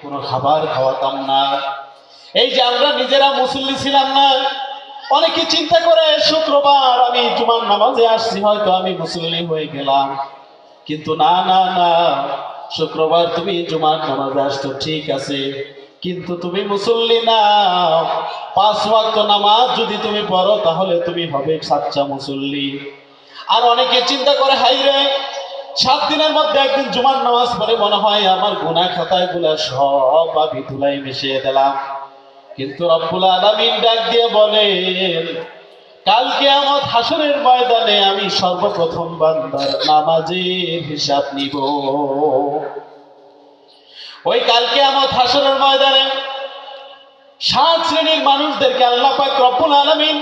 কোনো খাবার খাওয়াতাম না। এই যে আমরা নিজেরা মুসল্লি ছিলাম না, অনেকে চিন্তা করে শুক্রবার আমি জুমার নামাজে আসছি, হয়তো আমি মুসল্লি হয়ে গেলাম। কিন্তু না না না, শুক্রবার তুমি জুমার নামাজে আসছো ঠিক আছে, কিন্তু তুমি মুসল্লি না। 5 ওয়াক্ত নামাজ যদি তুমি পড়ো তাহলে তুমি হবে সাচ্চা মুসল্লি। আর অনেকে চিন্তা করে, হাই রে, 7 দিনের মধ্যে একদিন জুমার নামাজ পড়ে মনে হয় আমার গুনাহ খাতায় গুলা সব আমি ধুলাই মিশিয়ে দিলাম। কিন্তু রব্বুল আলামিন ডাক দিয়ে বলেন, কাল কিয়ামত হাসরের ময়দানে আমি সর্বপ্রথম বান্দার নামাজের হিসাব নিব। ওই কাল কিয়ামত হাসরের ময়দানে 7 শ্রেণীর মানুষদেরকে আল্লাহ পাক রব্বুল আলামিন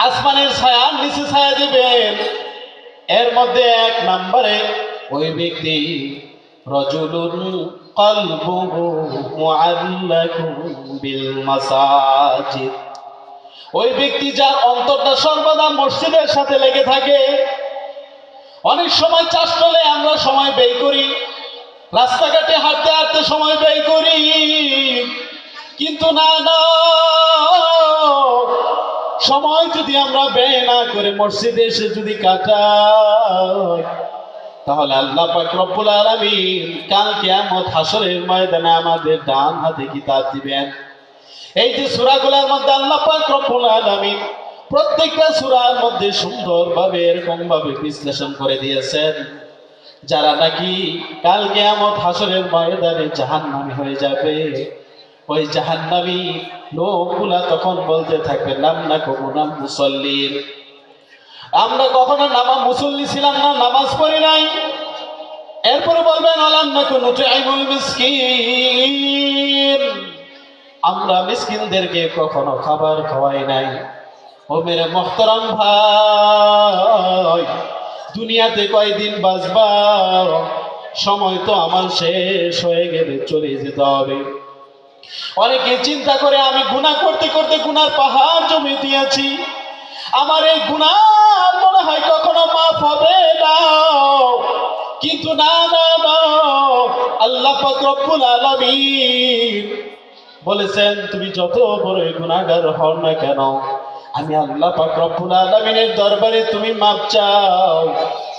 আসমানের ছায়ার নিচে ছায়া দিবেন। এর মধ্যে 1 নম্বরে ওই ব্যক্তি রাজুলুন কলবুহু মুআল্লাকুন বিল মাসাজিদ, ওই ব্যক্তি যার অন্তরটা সর্বদা মসজিদের সাথে লেগে থাকে। অনেক সময় চাষতলে আমরা সময় ব্যয় করি, রাস্তাঘাটে হাঁটতে হাঁটতে সময় ব্যয় করি, কিন্তু না না, সময় যদি আমরা ব্যয় না করে মসজিদে এসে যদি কাটাই, তাহলে আল্লাহ পাক রব্বুল আলামিন কাল কিয়ামত হাসরের ময়দানে আমাদের ডান হাতে কিতাব দিবেন। এই যে সূরাগুলোর মধ্যে আল্লাহ পাক রব্বুল আলামিন প্রত্যেকটা সূরার মধ্যে সুন্দরভাবে এরকম ভাবে বিশ্লেষণ করে দিয়েছেন, যারা নাকি কাল কিয়ামত হাসরের ময়দানে জাহান্নামী হয়ে যাবে, ওই জাহান্নামী লোকগুলা তখন বলতে থাকবে, নাম না কখনো মুসল্লির, আমরা কখনো মুসল্লি ছিলাম না, নামাজ পড়ি নাই। এরপরে বলবেন, আলাম না কোন তুইমুল মিসকিন, আমরা মিসকিনদেরকে কখনো খাবার খাওয়াই নাই। ও মেরে মুহতারাম ভাই, দুনিয়াতে কয়দিন বাঁচবা? সময় তো আমার শেষ হয়ে গেলে চলে যেতে হবে। অনেকে চিন্তা করে আমি গুনাহ করতে করতে গুনার পাহাড় জমে দিয়েছি, আমার এই গুনাহ মনে হয় কখনো মাফ হবে না। কিন্তু না না না, আল্লাহ পাক রব্বুল আলামিন বলেছেন, তুমি যত বড় গুনাহগার হও না কেন, আমি আল্লাহ পাক রব্বুল আলামিনের দরবারে তুমি মাপ চাও,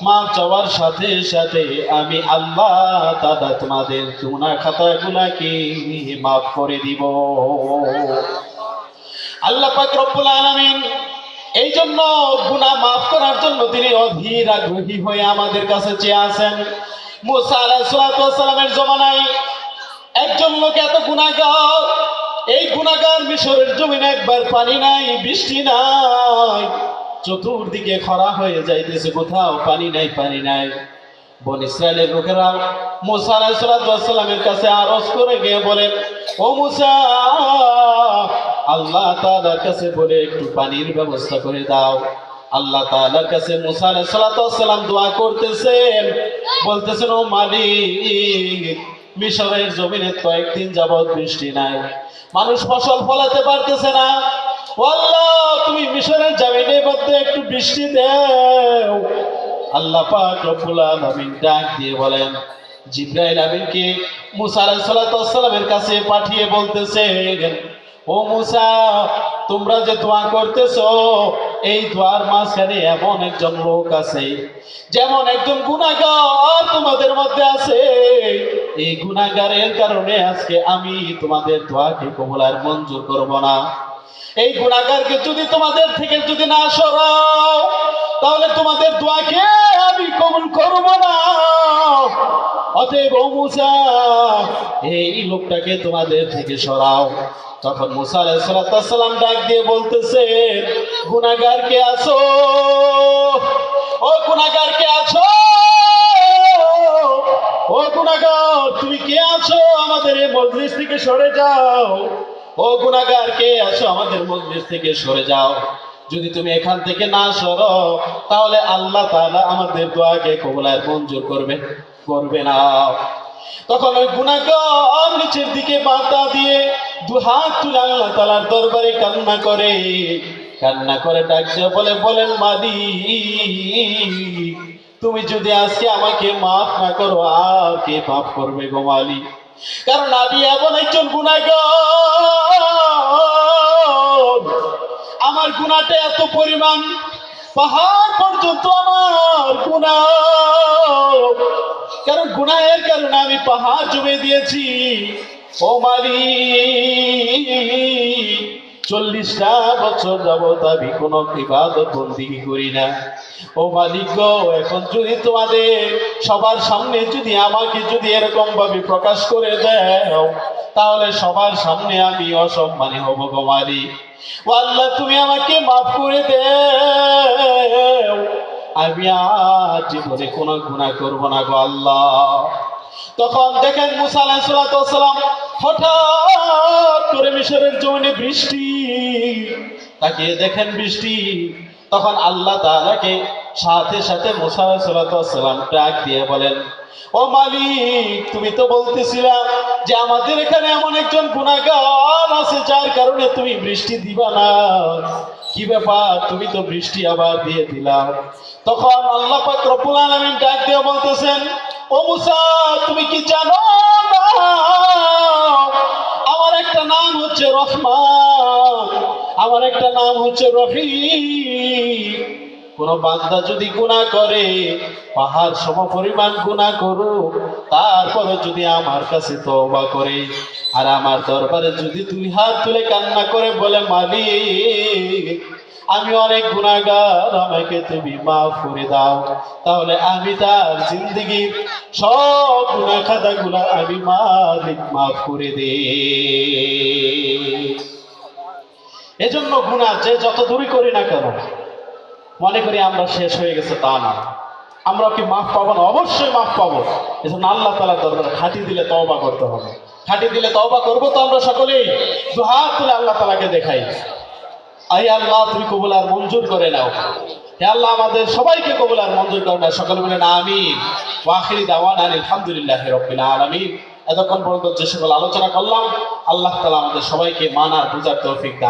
মাপ চাওয়ার সাথে সাথে আমি আল্লাহ তাআলা তোমাদের গুনাহ খাতাগুলোকে মাফ করে দিব। আল্লাহ পাক রব্বুল আলামিন এই জন্য গুনাহ মাফ করার জন্য তিনি অধীর আগ্রহী হয়ে আমাদের কাছে চেয়ে আছেন। মুসা আলাইহিস সালামের জমানায় একজন লোক এত গুনাহগার, এই গুনাহগার মিশরের জমিনে একবার পানি নাই, বৃষ্টি নাই, চতুর্দিকে খরা হয়ে যাইতেছে, কোথাও পানি নাই পানি নাই। বনি ইসরাইলের লোকেরা মুসা আলাইহিস সালামের কাছে আরজ করে গিয়ে বলেন, ও মুসা, আল্লাহ তাআলার কাছে বলে একটু পানির ব্যবস্থা করে দাও। আল্লাহ তাআলার কাছে মুসা আলাইহিস সালাম দোয়া করতেছেন, বলতেছেন, ও মালিক, মিশরের জমিনে কয়েকদিন যাবত বৃষ্টি নাই, মানুষ ফসল ফলাতে পারতেছে না, ও আল্লাহ তুমি মিশরের জমিনের মধ্যে একটু বৃষ্টি দাও। আল্লাহ পাক রব্বুল আলামিন ডাক দিয়ে বলেন, জিবরাইল আমিনকে মুসা আলাইহিস সালামের কাছে পাঠিয়ে বলতেছেন, ও মুসা, তোমরা যে দোয়া করতেছো, এই দোয়ার মাঝখানে এমন একজন লোক আছে, যেমন একজন গুনাহগার তোমাদের মধ্যে আছে, এই গুনাহগারের কারণে আজকে আমি তোমাদের দোয়াকে কবুল আর মঞ্জুর করব না। এই গুনাহগারকে যদি তোমাদের থেকে যদি না সরাও, তাহলে তোমাদের দোয়াকে আমি কবুল করব না। অতএব ও মুসা, এই লোকটাকে তোমাদের থেকে সরাও। তখন মুসা আলাইহিস সালাম ডাক দিয়ে বলতেছেন, গুনাহগার কে আছো? ও গুনাহগার কে আছো? ও গুনাহগার তুমি কে আছো? আমাদের এই মজলিস থেকে সরে যাও। ও গুনাহগার কে আছো? আমাদের মজলিস থেকে সরে যাও। যদি তুমি এখান থেকে না সরো, তাহলে আল্লাহ তাআলা আমাদের দোয়াকে কবুল আর মঞ্জুর করবে না। তখন ওই গুনাহগার নিচের দিকে মাথা দিয়ে দুহাত তুলে আল্লাহ তাআলার দরবারে কান্না করে ডাক দিয়ে বলেন, মালিক, তুমি যদি আজকে আমাকে মাফ না করো, আর কে মাফ করবে গো মালিক? কারণ আমি এমন একজন গুনাহগার, আমার গুনাহটা এত পরিমাণ, পাহাড় পর্যন্ত আমার গুনাহ। কারণ গুনাহের কারণে আমি পাহাড় জমে দিয়েছি। ও মালিক, 40টা বছর যাবত আমি কোনো ইবাদত বন্দেগী করি না। ও মালিক গো, এখন যদি তোমাদের সবার সামনে যদি আমাকে যদি এরকম ভাবে প্রকাশ করে দাও, তাহলে সবার সামনে আমি অসম্মানী হব গো মালিক। ও আল্লাহ, তুমি আমাকে মাফ করে দাও, আমি আর জীবনে কোনো গুনাহ করব না গো আল্লাহ। তখন দেখেন মুসা আলাইহিস সালাম হঠাৎ করে মিশরের জমিনে বৃষ্টি, তাকিয়ে দেখেন বৃষ্টি। তখন আল্লাহ তাআলাকে সাথে সাথে মুসা আলাইহিস সালাম ডাক দিয়ে বলেন, ও মালিক, তুমি তো বলতেছিলা যে আমাদের এখানে এমন একজন গুনাহগার আছে যার কারণে তুমি বৃষ্টি দিবা না, কি ব্যাপার, তুমি তো বৃষ্টি আবার দিয়ে দিলা। তখন আল্লাহ পাক রব্বুল আলামিন ডাক দিয়ে বলতেছেন, ও মুসা, তুমি কি জানো না আমার একটা নাম হচ্ছে রহমান, আমার একটা নাম হচ্ছে রহিম। কোন বান্দা যদি গুনাহ করে, পাহাড় সম পরিমাণ গুনাহ করুক, তারপরে যদি আমার কাছে তওবা করে আর আমার দরবারে যদি 2 হাত তুলে কান্না করে বলে, মালিক আমি অনেক গুনাহগার, আমাকে তুমি মাফ করে দাও, তাহলে আমি তার জিন্দেগীর সব গুনাহ খাতাগুলো আমি মালিক মাফ করে দে। এজন্য গুনাহ যে যত দূরই করি না কেন, মনে করি আমরা শেষ হয়ে গেছে, তা না। আমরা কি মাফ পাবো না? অবশ্যই মাফ পাবো। এজন্য আল্লাহ তাআলার দরবারে খাঁটি দিলে তওবা করতে হবে। খাঁটি দিলে তওবা করবো তো আমরা সকলেই 2 হাত তুলে আল্লাহ তাআলাকে দেখাই, আই আল্লাহ তুমি কবুল আর মঞ্জুর করে নাও। হে আল্লাহ, আমাদের সবাইকে কবুল আর মঞ্জুর করে নাও। সকলে বলেন আমিন। ওয়া আখিরি দাওয়ানা আলহামদুলিল্লাহি রাব্বিল আলামিন। এতক্ষণ পর্যন্ত যে সকল আলোচনা করলাম, আল্লাহ তাআলা আমাদের সবাইকে মানার বুঝার তৌফিক দান।